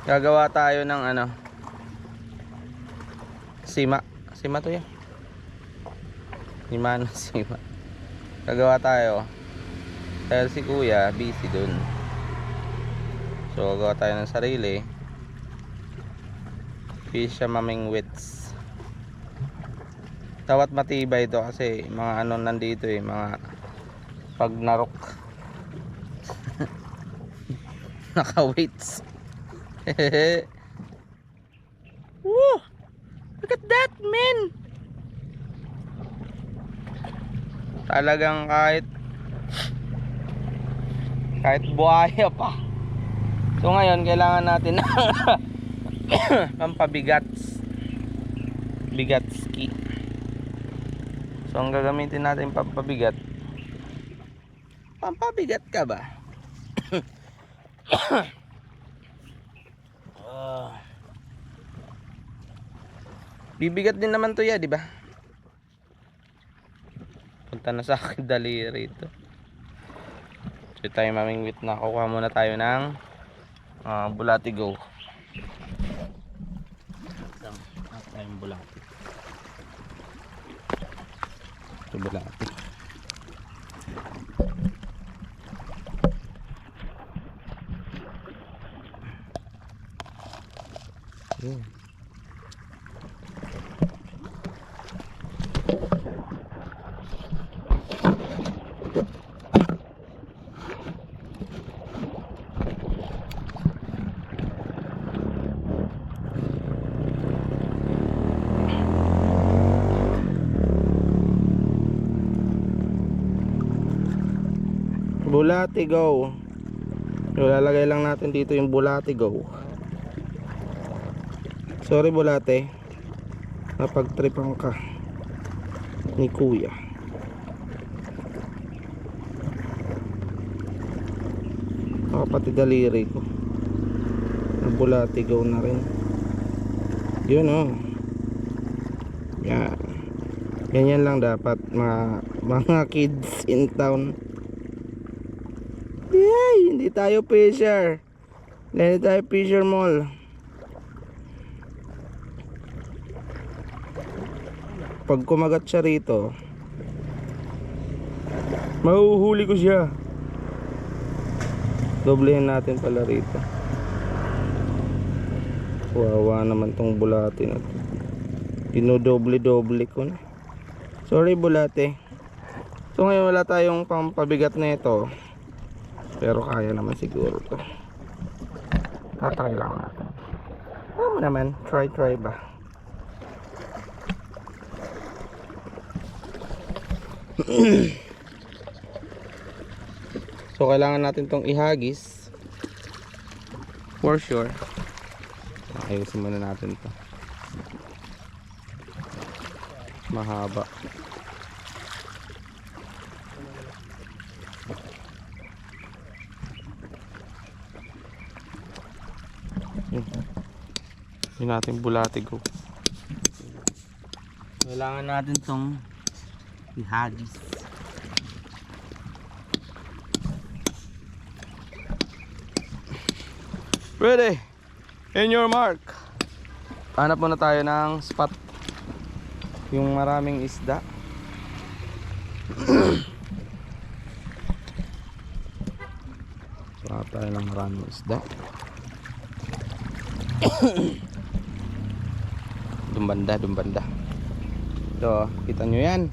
Gagawa tayo ng ano, sima. Sima to yan. Lima na sima. Gagawa tayo. Dahil si kuya busy dun. So gagawa tayo ng sarili. Fish siya maming wits. Tawat matibay ito kasi mga ano nandito eh, mga pag narok. Naka-weights. Woo! Look at that, man! Talagang kahit buhaya pa. So ngayon kailangan natin ng pampabigats. Bigatski. So ang gagamitin natin pampabigat. Pampabigat ka ba? Bibigat din naman to ya, di ba? Punta na sa akin daliri ito. So tayo mamingwit na. Kukuha muna tayo ng bulati go. Tayong bulati. Ito bulati. Yeah. Bulati go. Ilalagay lang natin dito yung bulati go. Sorry bulate, napagtripan ka ni kuya. Pati daliri ko bulati go na rin. Yun oh. Yan. Ganyan lang dapat mga kids in town. Yay! Hindi tayo fisher. Hindi tayo fisher mall. Pag kumagat siya rito, mahuhuli ko siya. Doblehin natin pala rito. Wawa naman tong bulate na to. Dinodoble-doble ko na. Sorry bulate. So ngayon wala tayong pampabigat na ito. Pero kaya naman siguro to. Tatry lang natin. Ano naman, try ba? So kailangan natin tong ihagis. For sure. Ayusin muna natin to. Mahaba. Yun natin bulati go. Kailangan natin tong ihagis. Ready? In your mark. Hanap muna tayo ng spot. Yung maraming isda. Hanap tayo ng maraming isda. Dumbanda. Ito, kita nyo yan.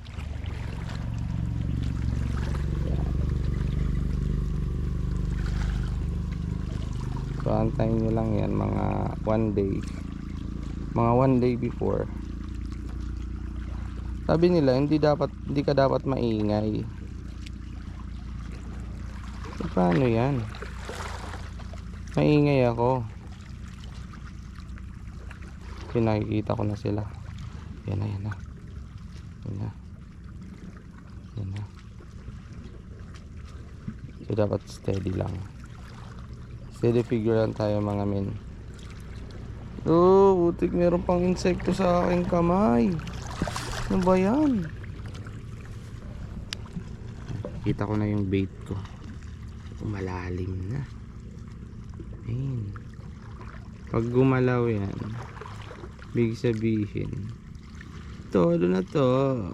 So antayin nyo lang yan mga one day before. Sabi nila hindi ka dapat maingay. So, paano yan? Maingay ako. Nakikita ko na sila. Yan na. So dapat steady lang. Steady figure lang tayo mga men. Oh, butik meron pang insekto sa aking kamay. Ano ba yan? Kita ko na yung bait ko. Malalim na. Ayun. Pag gumalaw yan, big sabihin, todo na to.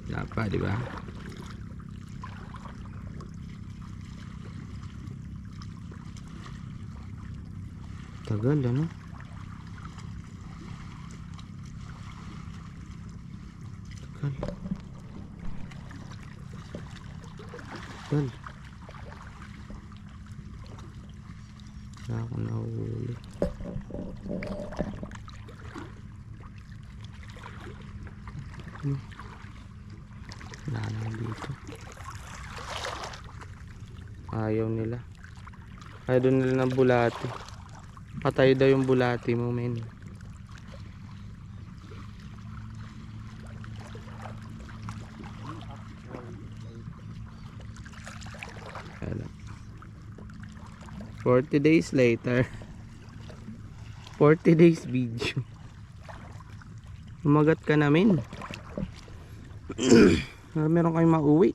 Wala pa, di ba? Tagal, ano? Tagal. Tagal. Wala akong nahuli. Wala na dito. Ayaw nila. Ayaw nila ng bulati. Patay daw yung bulati mo, men. Ayan. 40 days later. 40 days video. Umagat ka namin. Meron kayong mauwi.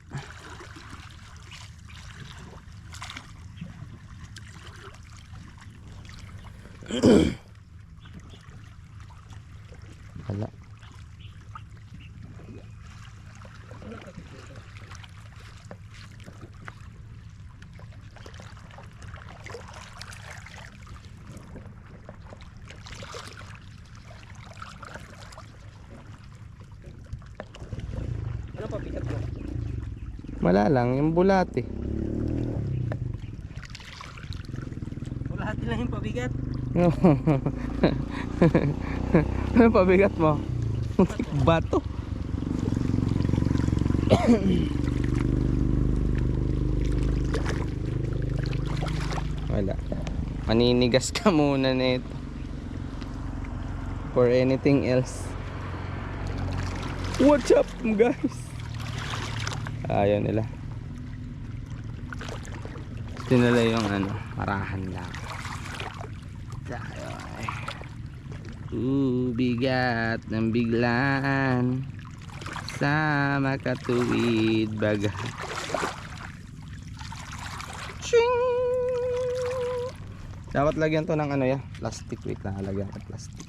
Wala. Ano pa pikat mo? Wala lang, yung bulati. Bulati lang yung pabigat. Ano pabigat mo? Bato. Wala. Maninigas ka muna nito. For anything else. What's up, guys? Ayaw nila. Gusto nila yung ano, marahan lang. Tayo ay. Bigat ng biglaan sa makatuwid baga. Ching! Dapat lagyan to ng ano ya, plastic. Wait lang, lagyan ko plastic.